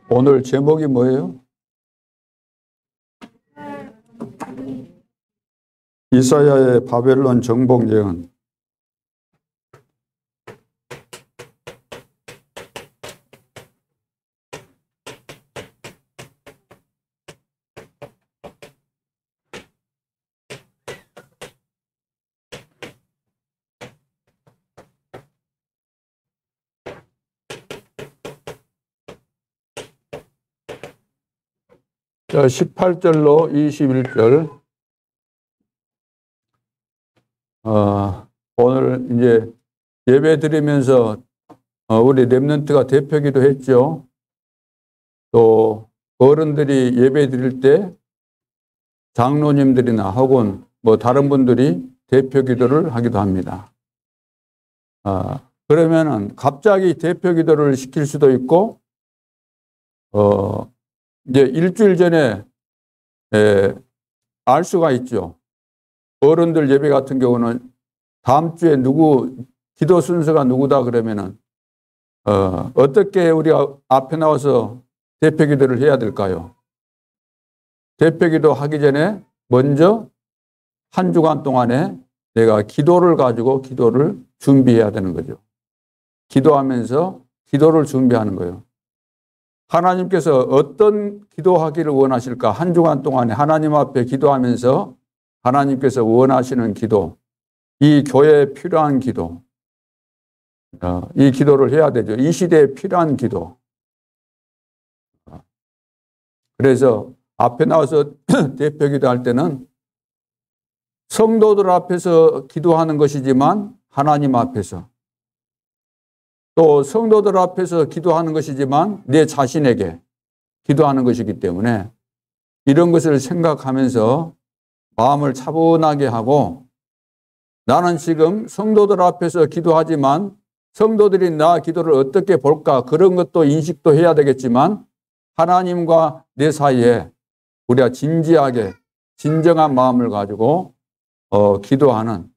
오늘 제목이 뭐예요? 이사야의 바벨론 정복 예언. 자, 18절로 21절. 오늘 이제 예배 드리면서 우리 렘넌트가 대표기도 했죠. 또 어른들이 예배 드릴 때 장로님들이나 혹은 뭐 다른 분들이 대표기도를 하기도 합니다. 그러면은 갑자기 대표기도를 시킬 수도 있고, 이제 일주일 전에 알 수가 있죠. 어른들 예배 같은 경우는 다음 주에 기도 순서가 누구다 그러면은 어떻게 우리가 앞에 나와서 대표기도를 해야 될까요? 대표기도 하기 전에 먼저 한 주간 동안에 내가 기도를 가지고 기도를 준비해야 되는 거죠. 기도하면서 기도를 준비하는 거예요. 하나님께서 어떤 기도하기를 원하실까? 한 주간 동안에 하나님 앞에 기도하면서 하나님께서 원하시는 기도, 이 교회에 필요한 기도, 이 기도를 해야 되죠. 이 시대에 필요한 기도. 그래서 앞에 나와서 대표 기도할 때는 성도들 앞에서 기도하는 것이지만 하나님 앞에서, 또 성도들 앞에서 기도하는 것이지만 내 자신에게 기도하는 것이기 때문에 이런 것을 생각하면서 마음을 차분하게 하고, 나는 지금 성도들 앞에서 기도하지만 성도들이 나 기도를 어떻게 볼까, 그런 것도 인식도 해야 되겠지만 하나님과 내 사이에 우리가 진지하게 진정한 마음을 가지고 기도하는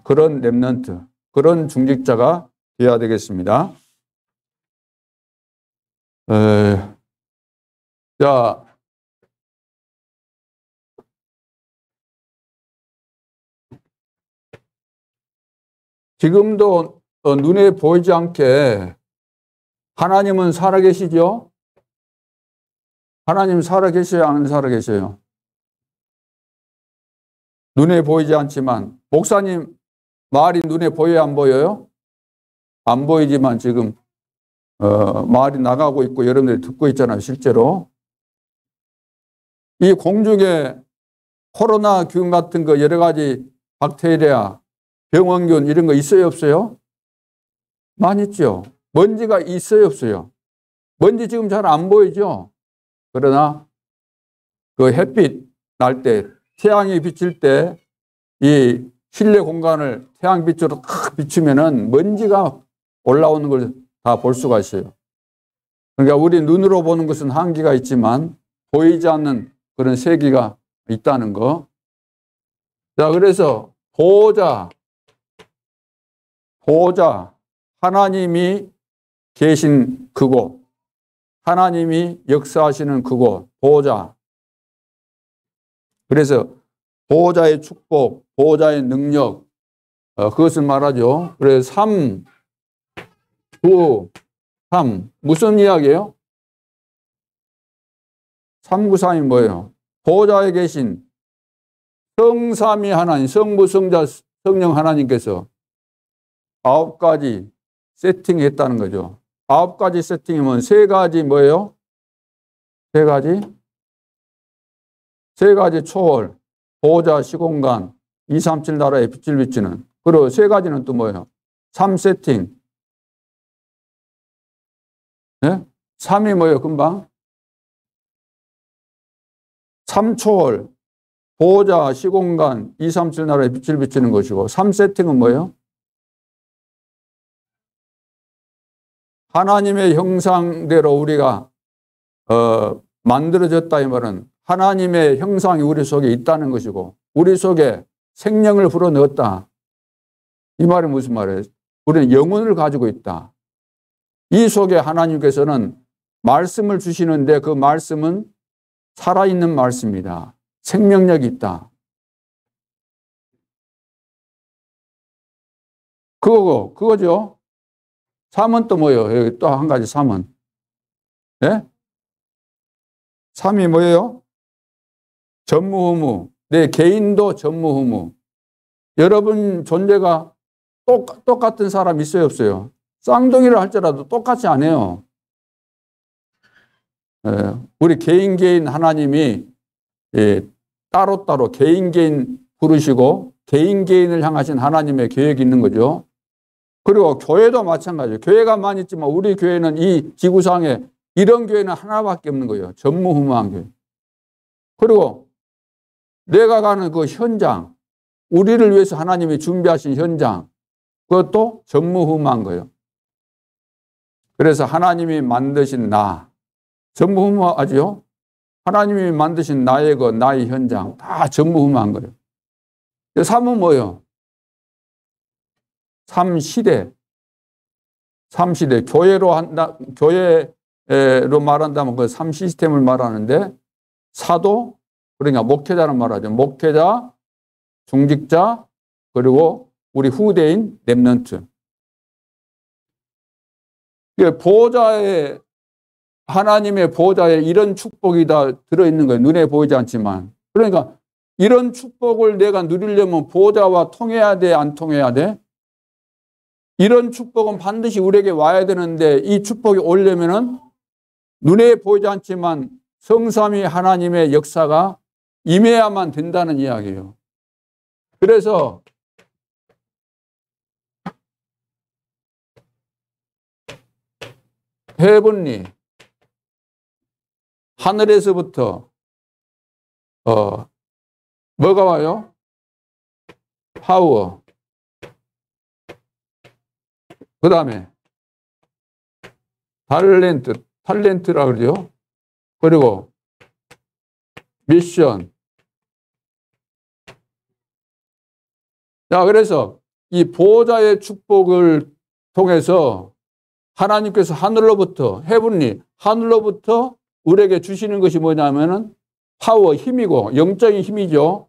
그런 렘넌트, 그런 중직자가 되어야 되겠습니다. 자, 지금도 눈에 보이지 않게 하나님은 살아계시죠? 하나님 살아계셔요? 안 살아계셔요? 눈에 보이지 않지만, 목사님 말이 눈에 보여요? 안 보여요? 안 보이지만 지금 말이 나가고 있고 여러분들이 듣고 있잖아요. 실제로 이 공중에 코로나균 같은 거 여러 가지 박테리아, 병원균 이런 거 있어요? 없어요? 많이 있죠. 먼지가 있어요? 없어요? 먼지 지금 잘 안 보이죠? 그러나 그 햇빛 날 때, 태양이 비칠 때 이 실내 공간을 태양빛으로 탁 비추면은 먼지가 올라오는 걸 다 볼 수가 있어요. 그러니까 우리 눈으로 보는 것은 한계가 있지만 보이지 않는 그런 세계가 있다는 거. 자, 그래서 보호자, 하나님이 계신 그곳, 하나님이 역사하시는 그곳, 보호자. 그래서 보호자의 축복, 보호자의 능력, 그것을 말하죠. 그래서 3, 9, 3. 무슨 이야기예요? 3, 9, 3이 뭐예요? 보호자에 계신 성삼위 하나님, 성부, 성자, 성령 하나님께서 9가지 세팅했다는 거죠. 9가지 세팅이면 3가지 뭐예요? 3가지? 3가지 초월, 보호자, 시공간, 237 나라에 빛을 비추는. 그리고 3가지는 또 뭐예요? 3세팅. 네? 3이 뭐예요? 금방? 3초월, 보호자, 시공간, 237 나라에 빛을 비추는 것이고, 3세팅은 뭐예요? 하나님의 형상대로 우리가 만들어졌다 이 말은 하나님의 형상이 우리 속에 있다는 것이고, 우리 속에 생명을 불어넣었다. 이 말이 무슨 말이에요? 우리는 영혼을 가지고 있다. 이 속에 하나님께서는 말씀을 주시는데 그 말씀은 살아있는 말씀이다. 생명력이 있다. 그거죠. 3은 또 뭐예요? 여기 또 한 가지 3은. 예? 3이 뭐예요? 전무후무. 내 개인도 전무후무. 여러분 존재가 똑같은 사람 있어요, 없어요? 쌍둥이를 할지라도 똑같이 안 해요. 우리 개인 하나님이 따로따로 개인 부르시고 개인을 향하신 하나님의 계획이 있는 거죠. 그리고 교회도 마찬가지예요. 교회가 많이 있지만 우리 교회는 이 지구상에 이런 교회는 하나밖에 없는 거예요. 전무후무한 교회. 그리고 내가 가는 그 현장, 우리를 위해서 하나님이 준비하신 현장, 그것도 전무후무한 거예요. 그래서 하나님이 만드신 나, 전무후무하지요? 하나님이 만드신 나의 현장, 다 전무후무한 거예요. 3은 뭐예요? 3시대. 교회로 말한다면 그 3시스템을 말하는데, 사도, 그러니까 목회자는 말하죠. 목회자, 중직자, 그리고 우리 후대인 렘넌트. 하나님의 보호자에 이런 축복이 다 들어있는 거예요. 눈에 보이지 않지만. 그러니까 이런 축복을 내가 누리려면 보호자와 통해야 돼, 안 통해야 돼? 이런 축복은 반드시 우리에게 와야 되는데 이 축복이 오려면은 눈에 보이지 않지만 성삼위 하나님의 역사가 임해야만 된다는 이야기예요. 그래서 헤븐리 하늘에서부터 뭐가 와요? 파워. 그 다음에 탤런트라 그러죠. 그리고 미션. 자, 그래서 이 보호자의 축복을 통해서 하나님께서 하늘로부터 하늘로부터 우리에게 주시는 것이 뭐냐면은 파워, 힘이고 영적인 힘이죠.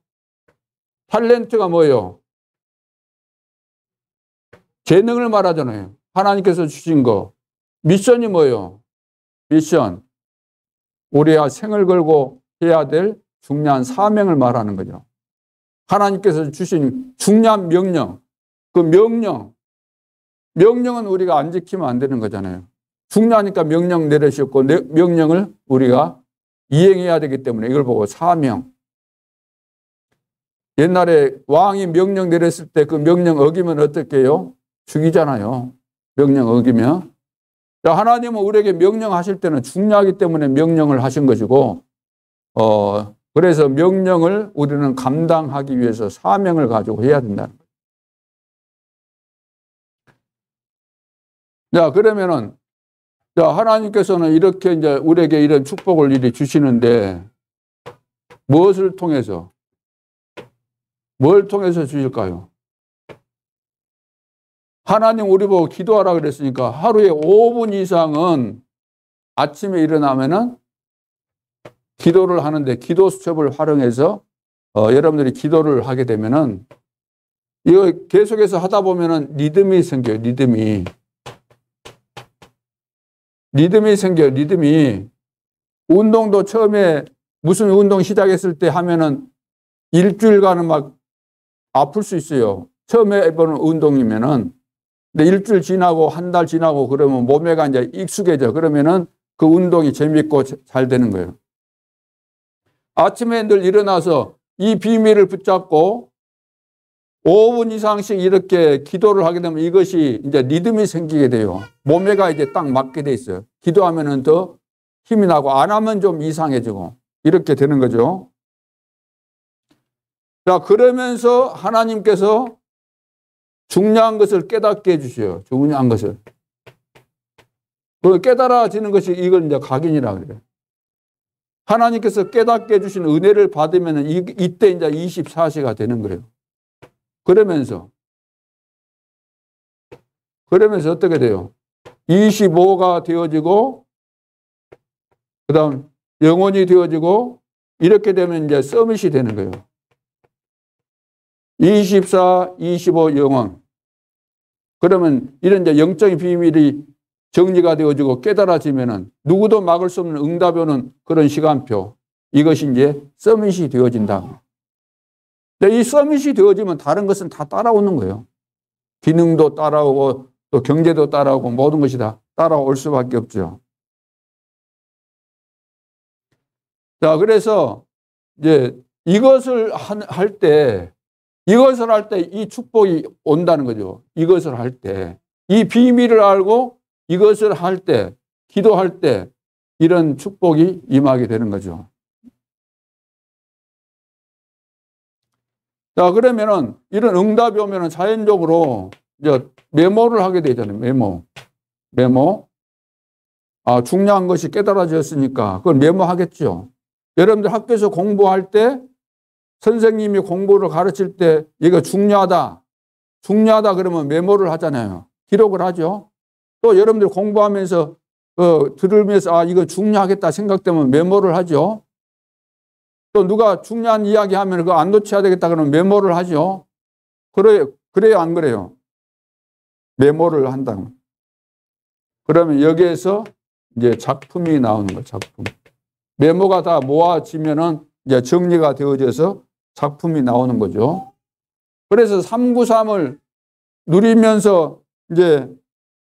탤런트가 뭐예요? 재능을 말하잖아요. 하나님께서 주신 거. 미션이 뭐예요? 미션. 우리가 생을 걸고 해야 될 중요한 사명을 말하는 거죠. 하나님께서 주신 중요한 명령. 그 명령은 우리가 안 지키면 안 되는 거잖아요. 중요하니까 명령 내리셨고 명령을 우리가 이행해야 되기 때문에 이걸 보고 사명. 옛날에 왕이 명령 내렸을 때 그 명령 어기면 어떻게 해요? 죽이잖아요. 명령 어기면. 하나님은 우리에게 명령하실 때는 중요하기 때문에 명령을 하신 것이고 그래서 명령을 우리는 감당하기 위해서 사명을 가지고 해야 된다는 거예요. 자, 그러면은 하나님께서는 이렇게 이제 우리에게 이런 축복을 이리 주시는데 무엇을 통해서? 뭘 통해서 주실까요? 하나님 우리 보고 기도하라 그랬으니까 하루에 5분 이상은 아침에 일어나면은 기도를 하는데 기도 수첩을 활용해서 여러분들이 기도를 하게 되면은 이거 계속해서 하다 보면은 리듬이 생겨요. 리듬이 생겨요. 리듬이. 운동도 처음에 무슨 운동 시작했을 때 하면은 일주일간은 막 아플 수 있어요. 처음에 해보는 운동이면은. 근데 일주일 지나고 한 달 지나고 그러면 몸에가 이제 익숙해져. 그러면은 그 운동이 재밌고 잘 되는 거예요. 아침에 늘 일어나서 이 비밀을 붙잡고 5분 이상씩 이렇게 기도를 하게 되면 이것이 이제 리듬이 생기게 돼요. 몸에가 이제 딱 맞게 돼 있어요. 기도하면은 더 힘이 나고 안 하면 좀 이상해지고 이렇게 되는 거죠. 자, 그러면서 하나님께서 중요한 것을 깨닫게 해주셔요. 중요한 것을. 그 깨달아지는 것이 이걸 이제 각인이라 그래요. 하나님께서 깨닫게 해주신 은혜를 받으면 이때 이제 24시가 되는 거예요. 그러면서 그러면서 어떻게 돼요? 25가 되어지고, 그 다음 영혼이 되어지고, 이렇게 되면 이제 서밋이 되는 거예요. 24, 25 영혼. 그러면 이런 이제 영적인 비밀이 정리가 되어지고 깨달아지면은 누구도 막을 수 없는 응답이 오는 그런 시간표. 이것이 이제 서밋이 되어진다. 근데 이 서밋이 되어지면 다른 것은 다 따라오는 거예요. 기능도 따라오고 또 경제도 따라오고 모든 것이 다 따라올 수밖에 없죠. 자, 그래서 이제 이것을 할 때 이 축복이 온다는 거죠. 이것을 할 때. 이 비밀을 알고 이것을 할 때, 기도할 때 이런 축복이 임하게 되는 거죠. 자, 그러면은 이런 응답이 오면은 자연적으로 이제 메모를 하게 되잖아요. 메모. 아, 중요한 것이 깨달아졌으니까 그걸 메모하겠죠. 여러분들 학교에서 공부할 때 선생님이 공부를 가르칠 때 이거 중요하다 그러면 메모를 하잖아요. 기록을 하죠. 또 여러분들 공부하면서 들으면서 아, 이거 중요하겠다 생각되면 메모를 하죠. 또 누가 중요한 이야기 하면 그거 안 놓쳐야 되겠다 그러면 메모를 하죠. 그래요, 안 그래요? 메모를 한다면. 그러면 여기에서 이제 작품이 나오는 거예요, 작품. 메모가 다 모아지면은 이제 정리가 되어져서 작품이 나오는 거죠. 그래서 393을 누리면서 이제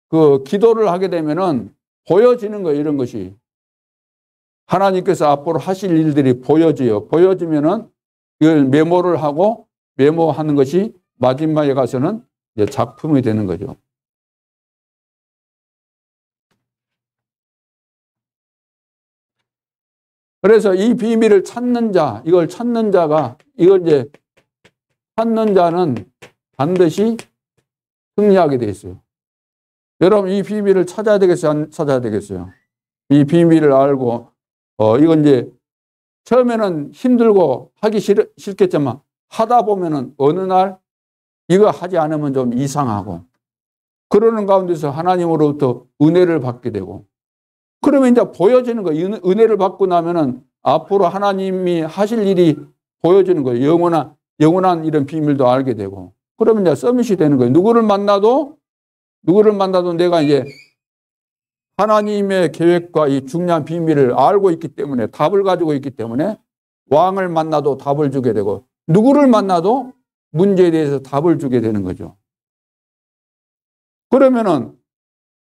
그 기도를 하게 되면은 보여지는 거예요, 이런 것이. 하나님께서 앞으로 하실 일들이 보여져요. 보여지면은 이걸 메모를 하고 메모하는 것이 마지막에 가서는 이제 작품이 되는 거죠. 그래서 이 비밀을 찾는 자, 이걸 찾는 자는 반드시 승리하게 돼 있어요. 여러분, 이 비밀을 찾아야 되겠어요? 안 찾아야 되겠어요? 이 비밀을 알고, 이건 이제 처음에는 힘들고 하기 싫겠지만 하다 보면은 어느 날 이거 하지 않으면 좀 이상하고 그러는 가운데서 하나님으로부터 은혜를 받게 되고 그러면 이제 보여지는 거예요. 은혜를 받고 나면은 앞으로 하나님이 하실 일이 보여지는 거예요. 영원한 이런 비밀도 알게 되고 그러면 이제 서밋이 되는 거예요. 누구를 만나도 내가 이제 하나님의 계획과 이 중요한 비밀을 알고 있기 때문에 답을 가지고 있기 때문에 왕을 만나도 답을 주게 되고 누구를 만나도 문제에 대해서 답을 주게 되는 거죠. 그러면은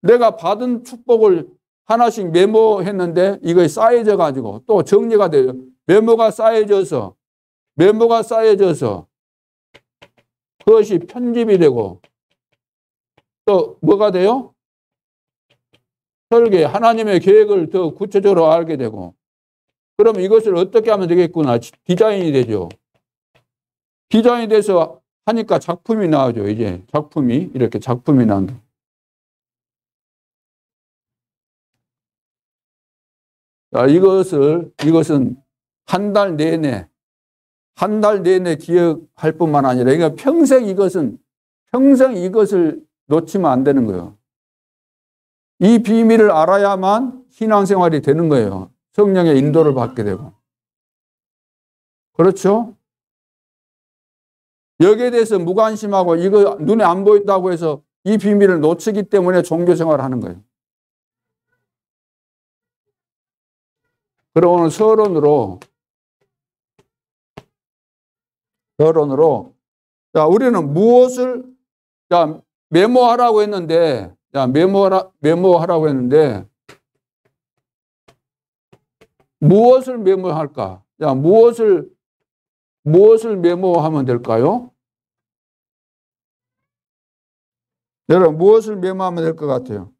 내가 받은 축복을 하나씩 메모했는데 이거에 쌓여져 가지고 또 정리가 돼요. 메모가 쌓여져서 그것이 편집이 되고 또 뭐가 돼요? 설계, 하나님의 계획을 더 구체적으로 알게 되고 그러면 이것을 어떻게 하면 되겠구나. 디자인이 되죠. 디자인이 돼서 하니까 작품이 나오죠. 이제 이렇게 작품이 나온다. 자, 이것은 한 달 내내 기억할 뿐만 아니라 그러니까 평생 이것을 놓치면 안 되는 거예요. 이 비밀을 알아야만 신앙생활이 되는 거예요. 성령의 인도를 받게 되고. 그렇죠? 여기에 대해서 무관심하고 이거 눈에 안 보인다고 해서 이 비밀을 놓치기 때문에 종교생활을 하는 거예요. 그럼 오늘 서론으로 자, 우리는 무엇을 메모하라고 했는데 무엇을 메모할까? 자, 무엇을 메모하면 될까요? 여러분, 무엇을 메모하면 될 것 같아요?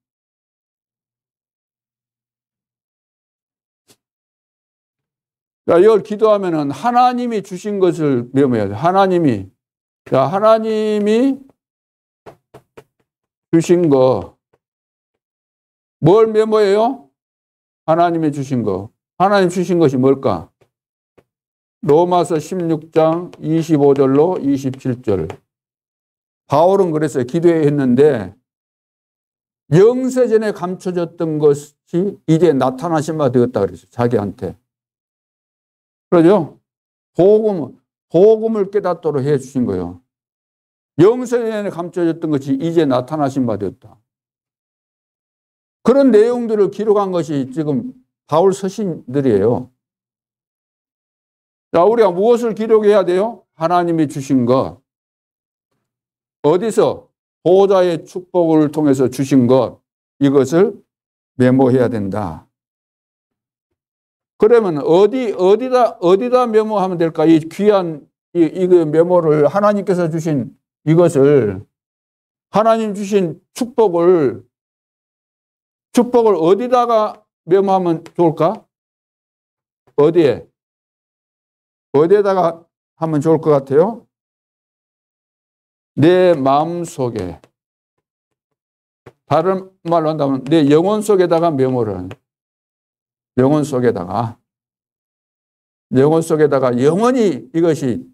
자, 이걸 기도하면은 하나님이 주신 것을 메모해야 돼요. 하나님이 주신 거. 뭘 메모해요? 하나님이 주신 거. 하나님 주신 것이 뭘까? 로마서 16장 25절로 27절. 바울은 그랬어요. 기도했는데 영세전에 감춰졌던 것이 이제 나타나신 바 되었다 그랬어요. 자기한테. 그러죠? 복음을 깨닫도록 해 주신 거예요. 영세전에 감춰졌던 것이 이제 나타나신 바 되었다. 그런 내용들을 기록한 것이 지금 바울 서신들이에요. 자, 우리가 무엇을 기록해야 돼요? 하나님이 주신 것. 어디서? 보호자의 축복을 통해서 주신 것. 이것을 메모해야 된다. 그러면 어디다 메모하면 될까? 이 귀한 이 메모를 하나님께서 주신 이것을, 하나님 주신 축복을 어디다가 메모하면 좋을까? 어디에다가 하면 좋을 것 같아요? 내 마음 속에. 다른 말로 한다면 내 영혼 속에다가 메모를 하는. 영혼 속에다가 영원히 이것이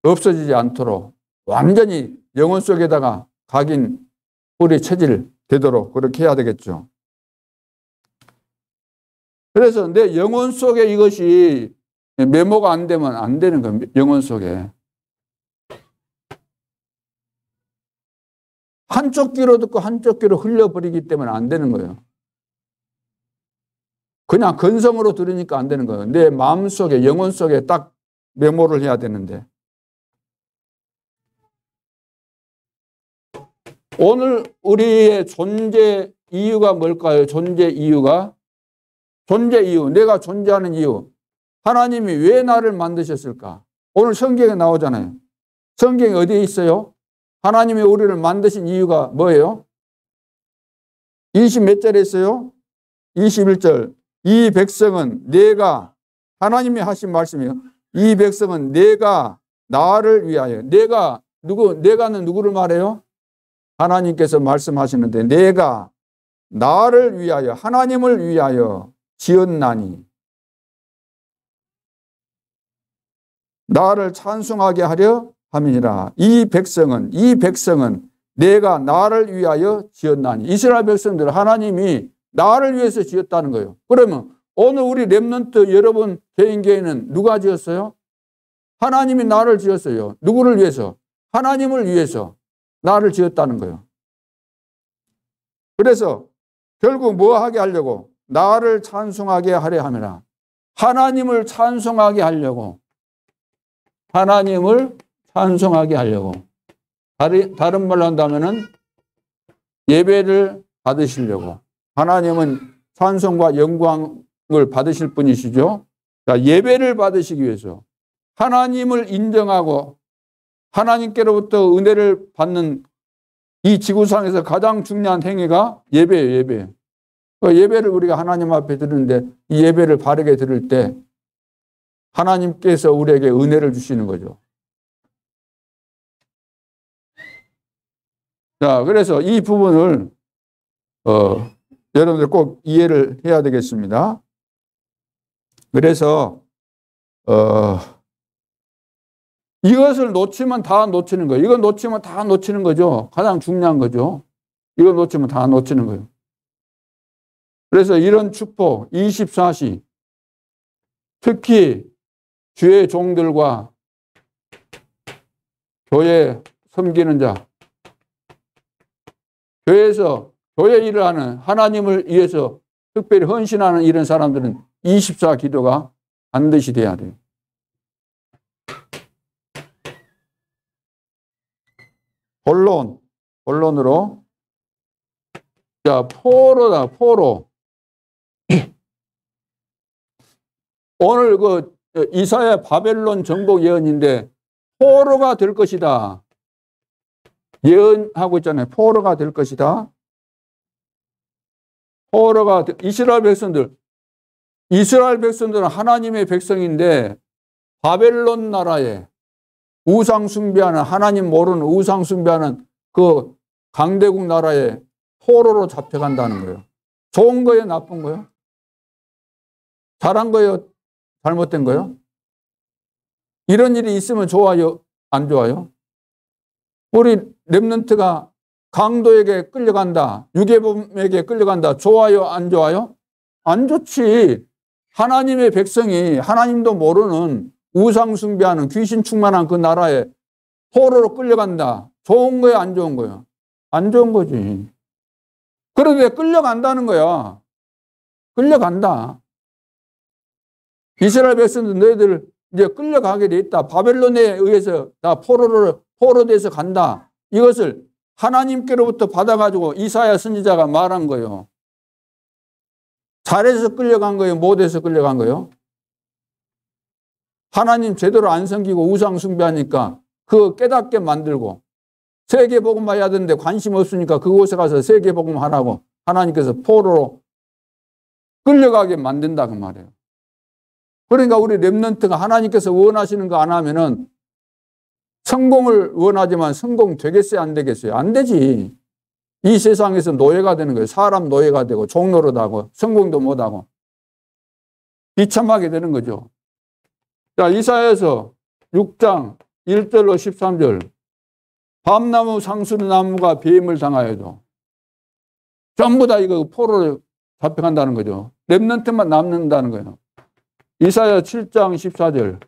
없어지지 않도록 완전히 영혼 속에다가 각인 뿌리 체질 되도록 그렇게 해야 되겠죠. 그래서 내 영혼 속에 이것이 메모가 안 되면 안 되는 거예요. 영혼 속에. 한쪽 귀로 듣고 한쪽 귀로 흘려버리기 때문에 안 되는 거예요. 그냥 근성으로 들으니까 안 되는 거예요. 내 마음속에, 영혼 속에 딱 메모를 해야 되는데. 내가 오늘 우리의 존재 이유가 뭘까요? 존재 이유. 내가 존재하는 이유. 하나님이 왜 나를 만드셨을까? 오늘 성경에 나오잖아요. 성경에 어디에 있어요? 하나님이 우리를 만드신 이유가 뭐예요? 20 몇 절에 있어요? 21절. 이 백성은 내가, 하나님이 하신 말씀이에요. 이 백성은 내가 나를 위하여. 내가는 누구를 말해요? 하나님께서 말씀하시는데 내가 나를 위하여, 하나님을 위하여 지었나니 나를 찬송하게 하려 함이니라. 이 백성은 내가 나를 위하여 지었나니. 이스라엘 백성들은 하나님이 나를 위해서 지었다는 거예요. 그러면 오늘 우리 렘넌트 여러분 개인은 누가 지었어요? 하나님이 나를 지었어요. 누구를 위해서? 하나님을 위해서 나를 지었다는 거예요. 그래서 결국 뭐 하게 하려고? 나를 찬송하게 하려 함이라. 하나님을 찬송하게 하려고. 하나님을 찬송하게 하려고. 다른 말로 한다면은 예배를 받으시려고. 하나님은 찬송과 영광을 받으실 분이시죠. 자, 예배를 받으시기 위해서 하나님을 인정하고 하나님께로부터 은혜를 받는 이 지구상에서 가장 중요한 행위가 예배예요. 예배. 예배를 우리가 하나님 앞에 드리는데 이 예배를 바르게 드릴 때 하나님께서 우리에게 은혜를 주시는 거죠. 자, 그래서 이 부분을 여러분들 꼭 이해를 해야 되겠습니다. 그래서 이것을 놓치면 다 놓치는 거예요. 이거 놓치면 다 놓치는 거죠. 가장 중요한 거죠. 이거 놓치면 다 놓치는 거예요. 그래서 이런 축복 24시 특히 주의 종들과 교회 섬기는 자, 교회에서 교회 일을 하는, 하나님을 위해서 특별히 헌신하는 이런 사람들은 24 기도가 반드시 돼야 돼요. 본론으로. 자, 포로다, 포로. 오늘 이사야 바벨론 정복 예언인데 포로가 될 것이다. 예언하고 있잖아요. 포로가 될 것이다. 이스라엘 백성들은 하나님의 백성인데 바벨론 나라에 우상 숭배하는, 하나님 모르는 우상 숭배하는 그 강대국 나라에 포로로 잡혀간다는 거예요. 좋은 거예요? 나쁜 거예요? 잘한 거예요? 잘못된 거예요? 이런 일이 있으면 좋아요? 안 좋아요? 우리 렘넌트가 강도에게 끌려간다. 유괴범에게 끌려간다. 좋아요? 안 좋아요? 안 좋지. 하나님의 백성이 하나님도 모르는 우상 숭배하는 귀신 충만한 그 나라에 포로로 끌려간다. 좋은 거야? 안 좋은 거야? 안 좋은 거지. 그런데 끌려간다는 거야. 끌려간다. 이스라엘 백성들 너희들 이제 끌려가게 돼 있다. 바벨론에 의해서 다 포로돼서 간다. 이것을 하나님께로부터 받아가지고 이사야 선지자가 말한 거예요. 잘해서 끌려간 거예요? 못해서 끌려간 거예요? 하나님 제대로 안 섬기고 우상 숭배하니까 그거 깨닫게 만들고 세계복음 해야 되는데 관심 없으니까 그곳에 가서 세계복음 하라고 하나님께서 포로로 끌려가게 만든다 그 말이에요. 그러니까 우리 렘넌트가 하나님께서 원하시는 거 안 하면은 성공을 원하지만 성공 되겠어요? 안 되겠어요? 안 되지. 이 세상에서 노예가 되는 거예요. 사람 노예가 되고 종노릇하고 성공도 못하고 비참하게 되는 거죠. 자, 이사야서 6장 1절로 13절. 밤나무 상수나무가 뱀을 당하여도 전부 다 이거 포로로 잡혀간다는 거죠. 렘넌트만 남는다는 거예요. 이사야 7장 14절.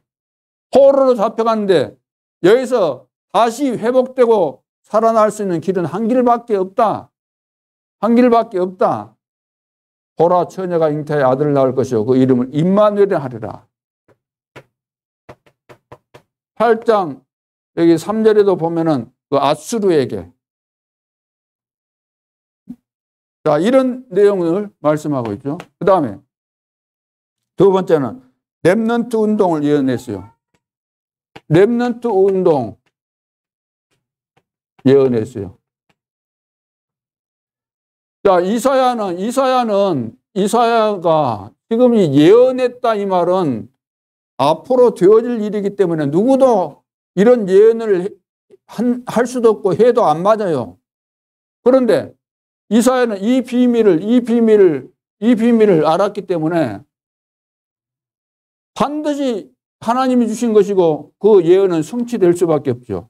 포로로 잡혀갔는데 여기서 다시 회복되고 살아날 수 있는 길은 한 길밖에 없다. 한 길밖에 없다. 보라 처녀가 잉태하여 아들을 낳을 것이요 그 이름을 임마누엘이라 하리라. 8장 여기 3절에도 보면은 그 아수르에게 자 이런 내용을 말씀하고 있죠. 그 다음에 두 번째는 렘넌트 운동을 예언했어요. 렘넌트 운동 예언했어요. 자, 이사야가 지금 이 예언했다 이 말은 앞으로 되어질 일이기 때문에 누구도 이런 예언을 할 수도 없고 해도 안 맞아요. 그런데 이사야는 이 비밀을 알았기 때문에 반드시 하나님이 주신 것이고 그 예언은 성취될 수밖에 없죠.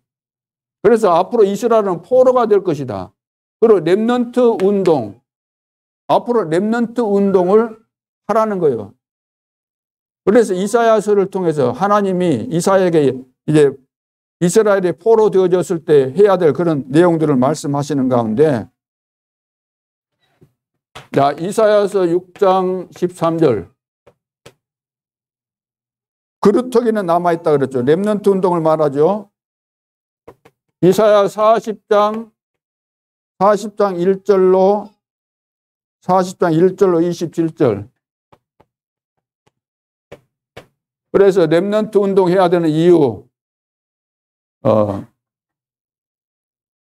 그래서 앞으로 이스라엘은 포로가 될 것이다. 그리고 렘넌트 운동, 앞으로 렘넌트 운동을 하라는 거예요. 그래서 이사야서를 통해서 하나님이 이사야에게 이제 이스라엘이 포로 되어졌을 때 해야 될 그런 내용들을 말씀하시는 가운데 자, 이사야서 6장 13절. 그루터기는 남아있다 그랬죠. 렘넌트 운동을 말하죠. 이사야 40장 1절로 27절. 그래서 렘넌트 운동해야 되는 이유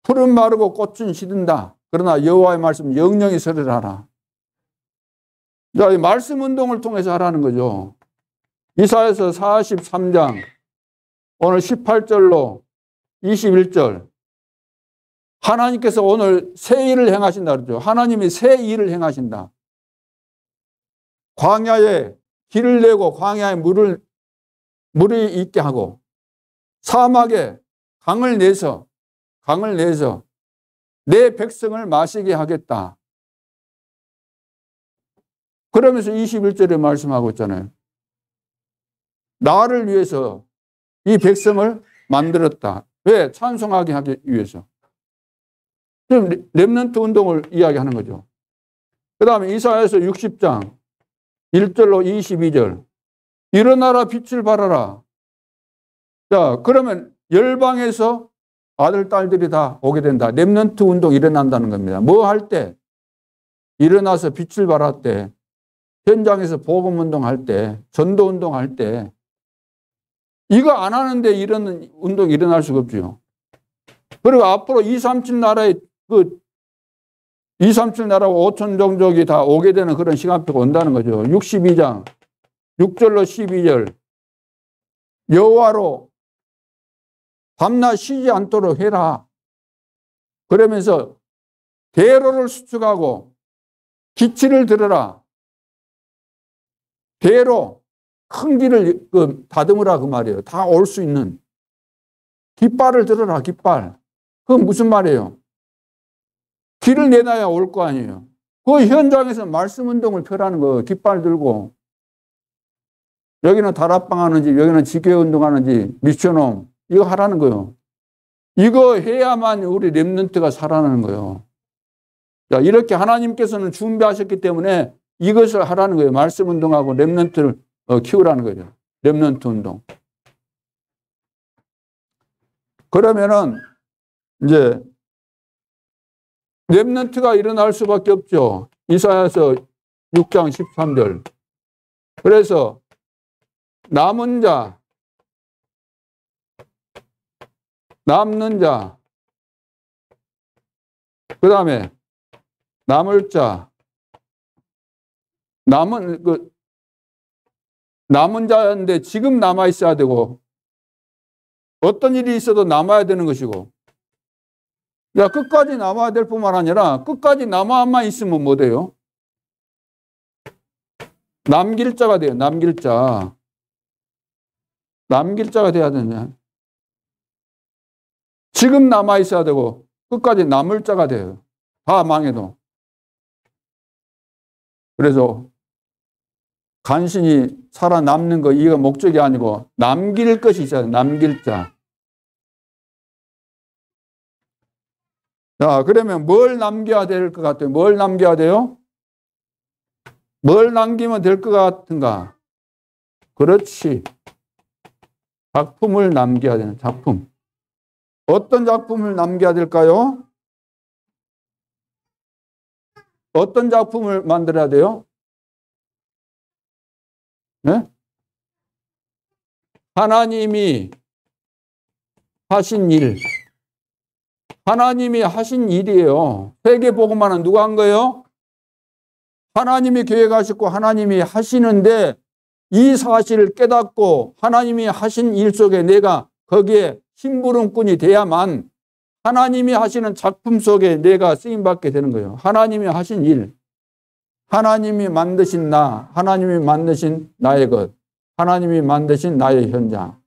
풀은 마르고 꽃은 시든다. 그러나 여호와의 말씀 영영이 서리라라. 자, 이 말씀 운동을 통해서 하라는 거죠. 이사야서 43장 오늘 18절로 21절. 하나님께서 오늘 새 일을 행하신다 그러죠. 하나님이 새 일을 행하신다. 광야에 길을 내고 광야에 물이 있게 하고 사막에 강을 내서 내 백성을 마시게 하겠다. 그러면서 21절에 말씀하고 있잖아요. 나를 위해서 이 백성을 만들었다. 왜? 찬송하게 하기 위해서. 지금 렘넌트 운동을 이야기하는 거죠. 그 다음에 이사야서 60장 1절로 22절. 일어나라 빛을 발하라. 자, 그러면 열방에서 아들, 딸들이 다 오게 된다. 렘넌트 운동 일어난다는 겁니다. 뭐 할 때? 일어나서 빛을 발할 때, 현장에서 복음 운동할 때, 전도 운동할 때, 이거 안 하는데 이런 운동이 일어날 수가 없죠. 그리고 앞으로 237 나라에 237 나라고 5천 종족이 다 오게 되는 그런 시간표가 온다는 거죠. 62장 6절로 12절. 여호와로 밤낮 쉬지 않도록 해라. 그러면서 대로를 수축하고 기치를 들어라. 대로 큰 길을 다듬으라 그 말이에요. 다 올 수 있는 깃발을 들어라. 깃발. 그건 무슨 말이에요? 길을 내놔야 올 거 아니에요. 그 현장에서 말씀 운동을 펴라는 거, 깃발 들고. 여기는 다락방 하는지, 여기는 지교회 운동하는지, 미션홈, 이거 하라는 거예요. 이거 해야만 우리 렘넌트가 살아나는 거예요. 자, 이렇게 하나님께서는 준비하셨기 때문에 이것을 하라는 거예요. 말씀 운동하고 렘넌트를 키우라는 거죠. 렘넌트 운동. 그러면은 이제 렘넌트가 일어날 수밖에 없죠. 이사야서 6장 13절. 그래서 남은 자, 남는 자, 그 다음에 남을 자, 남은 자인데 지금 남아 있어야 되고, 어떤 일이 있어도 남아야 되는 것이고, 야, 끝까지 남아야 될 뿐만 아니라 끝까지 남아만 있으면 뭐 돼요? 남길 자가 돼요. 남길 자. 남길 자가 돼야 되냐. 지금 남아 있어야 되고 끝까지 남을 자가 돼요. 다 망해도. 그래서 간신히 살아남는 거, 이거 목적이 아니고 남길 것이 있어야 돼요. 남길 자. 자, 그러면 뭘 남겨야 될 것 같아요? 뭘 남겨야 돼요? 뭘 남기면 될 것 같은가? 그렇지. 작품을 남겨야 되는 작품. 어떤 작품을 남겨야 될까요? 어떤 작품을 만들어야 돼요? 네? 하나님이 하신 일. 하나님이 하신 일이에요. 세계복음화는 누가 한 거예요? 하나님이 계획하셨고 하나님이 하시는데 이 사실을 깨닫고 하나님이 하신 일 속에 내가 거기에 심부름꾼이 돼야만 하나님이 하시는 작품 속에 내가 쓰임받게 되는 거예요. 하나님이 하신 일, 하나님이 만드신 나, 하나님이 만드신 나의 것, 하나님이 만드신 나의 현장.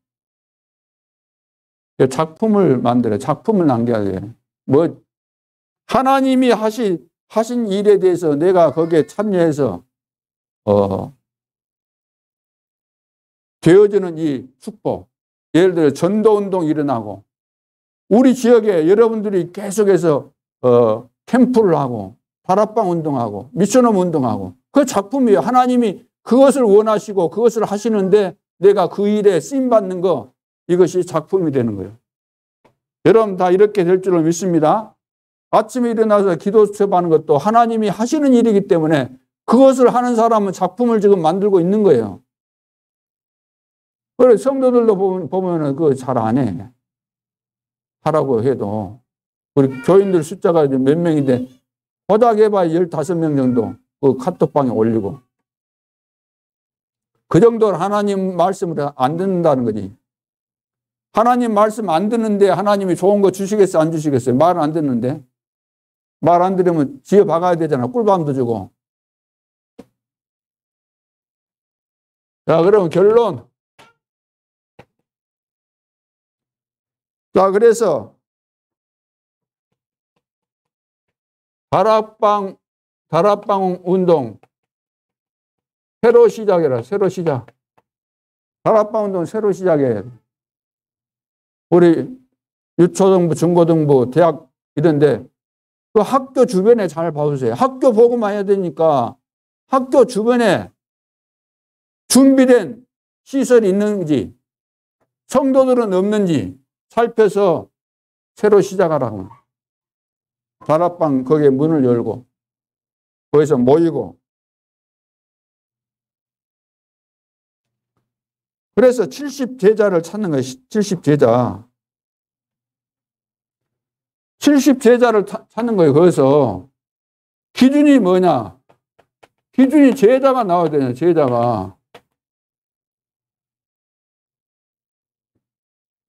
작품을 만들어요. 작품을 남겨야 돼요. 뭐 하나님이 하신 일에 대해서 내가 거기에 참여해서 되어지는 이 축복. 예를 들어 전도운동이 일어나고 우리 지역에 여러분들이 계속해서 캠프를 하고 다락방 운동하고 미션홈 운동하고 그 작품이에요. 하나님이 그것을 원하시고 그것을 하시는데 내가 그 일에 쓰임받는 거, 이것이 작품이 되는 거예요. 여러분 다 이렇게 될 줄을 믿습니다. 아침에 일어나서 기도 수업하는 것도 하나님이 하시는 일이기 때문에 그것을 하는 사람은 작품을 지금 만들고 있는 거예요. 그래, 성도들도 보면은 그거 잘 안 해. 하라고 해도. 우리 교인들 숫자가 몇 명인데, 고작 해봐야 15명 정도 그 카톡방에 올리고. 그 정도로 하나님 말씀을 안 듣는다는 거지. 하나님 말씀 안 듣는데 하나님이 좋은 거 주시겠어요? 안 주시겠어요? 말 안 듣는데. 말 안 들으면 지어 박아야 되잖아. 꿀밤도 주고. 자, 그러면 결론. 자, 그래서 다락방 운동 새로 시작해라. 새로 시작. 다락방 운동 새로 시작해. 우리 유초등부, 중고등부, 대학 이런데 그 학교 주변에 잘 봐주세요. 학교 보고만 해야 되니까 학교 주변에 준비된 시설이 있는지 성도들은 없는지 살펴서 새로 시작하라고. 다락방 거기에 문을 열고 거기서 모이고. 그래서 70제자를 찾는 거예요. 70제자. 70제자를 찾는 거예요. 거기서 기준이 뭐냐? 기준이 제자가 나와야 되냐, 제자가.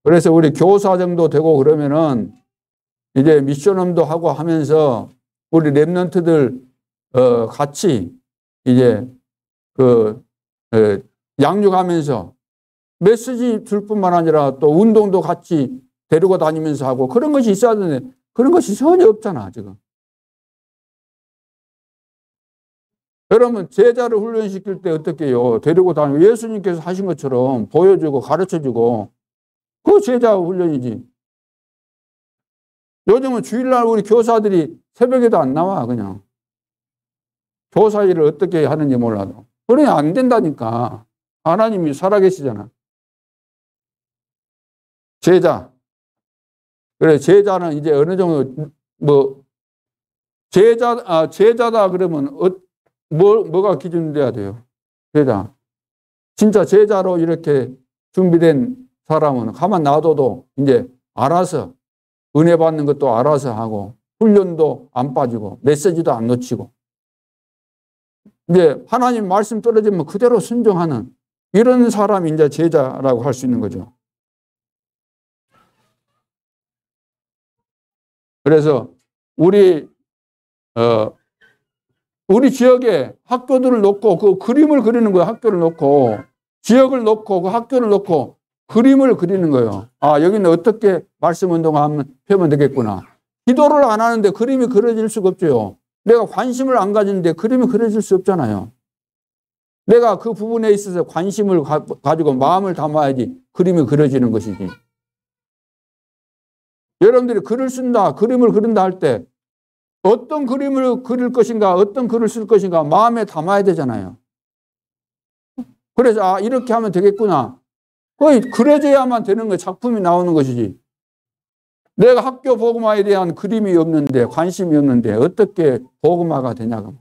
그래서 우리 교사 정도 되고 그러면은 이제 미션홈도 하고 하면서 우리 렘넌트들 같이 이제 양육하면서 메시지 줄 뿐만 아니라 또 운동도 같이 데리고 다니면서 하고 그런 것이 있어야 되는데 그런 것이 전혀 없잖아, 지금. 여러분 제자를 훈련시킬 때 어떻게 해요? 데리고 다니고 예수님께서 하신 것처럼 보여주고 가르쳐주고 그 제자 훈련이지. 요즘은 주일날 우리 교사들이 새벽에도 안 나와 그냥. 교사 일을 어떻게 하는지 몰라도. 그래 안 된다니까. 하나님이 살아계시잖아. 제자. 그래 제자는 이제 어느 정도 뭐 제자다 그러면 뭐가 기준돼야 돼요? 제자. 진짜 제자로 이렇게 준비된 사람은 가만 놔둬도 이제 알아서 은혜 받는 것도 알아서 하고 훈련도 안 빠지고 메시지도 안 놓치고 이제 하나님 말씀 떨어지면 그대로 순종하는 이런 사람이 이제 제자라고 할 수 있는 거죠. 그래서 우리 지역에 학교들을 놓고 그 그림을 그리는 거예요. 학교를 놓고 지역을 놓고 그 학교를 놓고 그림을 그리는 거예요. 아 여기는 어떻게 말씀 운동하면 펴면 되겠구나. 기도를 안 하는데 그림이 그려질 수가 없죠. 내가 관심을 안 가지는데 그림이 그려질 수 없잖아요. 내가 그 부분에 있어서 관심을 가지고 마음을 담아야지 그림이 그려지는 것이지. 여러분들이 글을 쓴다, 그림을 그린다 할 때 어떤 그림을 그릴 것인가, 어떤 글을 쓸 것인가 마음에 담아야 되잖아요. 그래서 이렇게 하면 되겠구나. 거의 그려져야만 되는 거 작품이 나오는 것이지. 내가 학교 복음화에 대한 그림이 없는데 관심이 없는데 어떻게 복음화가 되냐고.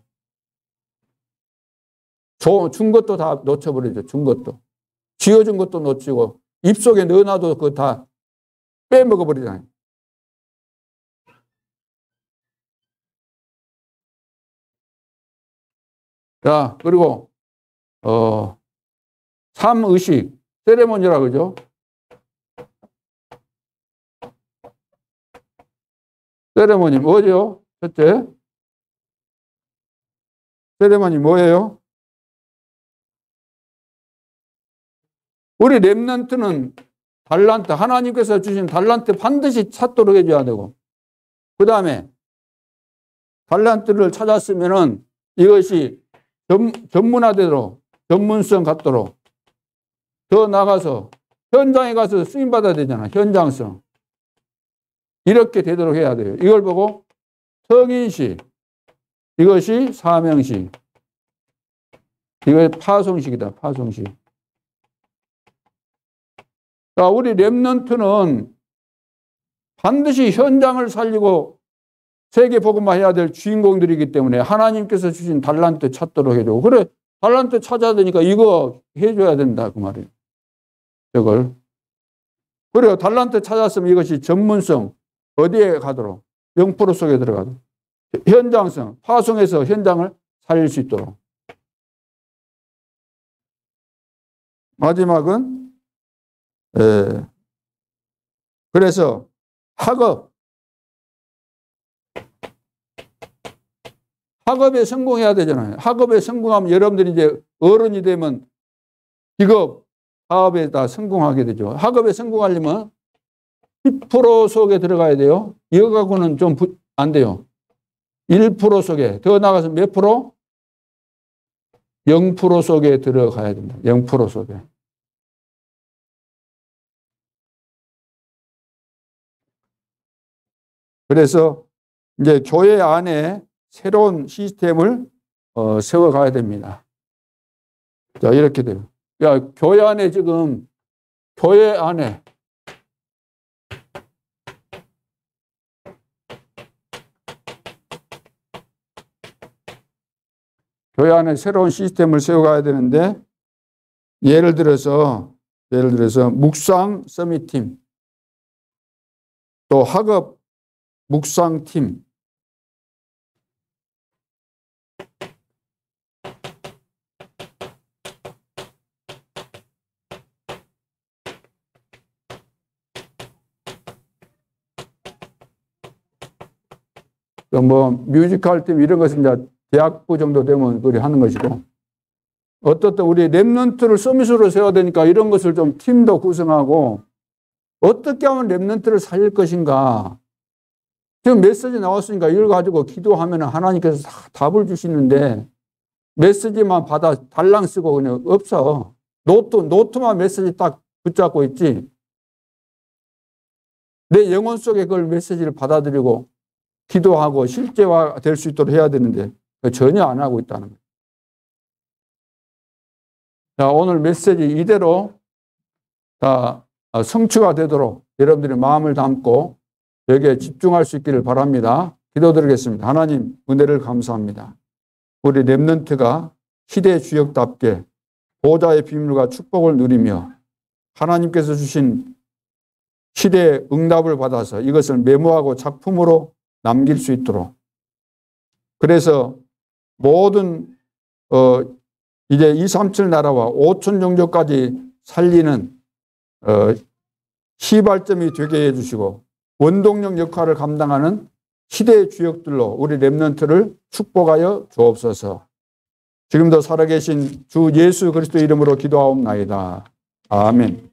준 것도 다 놓쳐버리죠. 준 것도. 쥐어준 것도 놓치고 입속에 넣어놔도 그거 다 빼먹어버리잖아요. 자, 그리고 삼의식 세레모니라 그러죠. 세레모니 뭐죠? 첫째 세레모니 뭐예요? 우리 렘넌트는 달란트, 하나님께서 주신 달란트 반드시 찾도록 해줘야 되고 그 다음에 달란트를 찾았으면은 이것이 전문화되도록 전문성 갖도록 더 나가서 현장에 가서 쓰임받아야 되잖아. 현장성. 이렇게 되도록 해야 돼요. 이걸 보고 성인식, 이것이 사명식, 이거 파송식이다. 파송식. 자, 우리 렘넌트는 반드시 현장을 살리고 세계 복음화 해야 될 주인공들이기 때문에 하나님께서 주신 달란트 찾도록 해줘. 그래, 달란트 찾아야 되니까 이거 해줘야 된다. 그 말이에요. 이걸. 그래요. 달란트 찾았으면 이것이 전문성, 어디에 가도록, 0% 속에 들어가도록, 현장성, 파송해서 현장을 살릴 수 있도록. 마지막은, 그래서 학업에 성공해야 되잖아요. 학업에 성공하면 여러분들이 이제 어른이 되면 직업, 사업에 다 성공하게 되죠. 학업에 성공하려면 10% 속에 들어가야 돼요. 이거 갖고는 좀 안 돼요. 1% 속에, 더 나가서 몇 프로? 0% 속에 들어가야 됩니다. 0% 속에. 그래서 이제 교회 안에 새로운 시스템을 세워가야 됩니다. 자, 이렇게 돼요. 야, 교회 안에 지금, 교회 안에 새로운 시스템을 세워가야 되는데, 예를 들어서 묵상 서밋팀, 또 학업 묵상팀, 뭐 뮤지컬 팀 이런 것은 이제 대학부 정도 되면 그리 하는 것이고, 어떻든 우리 렘넌트를 서밋으로 세워야 되니까 이런 것을 좀 팀도 구성하고 어떻게 하면 렘넌트를 살릴 것인가. 지금 메시지 나왔으니까 이걸 가지고 기도하면 하나님께서 다 답을 주시는데 메시지만 받아 달랑 쓰고 그냥 없어. 노트만 메시지 딱 붙잡고 있지. 내 영혼 속에 그걸 메시지를 받아들이고 기도하고 실제화 될 수 있도록 해야 되는데 전혀 안 하고 있다는 거예요. 자, 오늘 메시지 이대로 다 성취가 되도록 여러분들의 마음을 담고 여기에 집중할 수 있기를 바랍니다. 기도드리겠습니다. 하나님, 은혜를 감사합니다. 우리 렘넌트가 시대의 주역답게 보좌의 비밀과 축복을 누리며 하나님께서 주신 시대의 응답을 받아서 이것을 메모하고 작품으로 남길 수 있도록, 그래서 모든 이제 237 나라와 5천 종족까지 살리는 시발점이 되게 해주시고 원동력 역할을 감당하는 시대의 주역들로 우리 렘넌트를 축복하여 주옵소서. 지금도 살아계신 주 예수 그리스도 이름으로 기도하옵나이다. 아멘.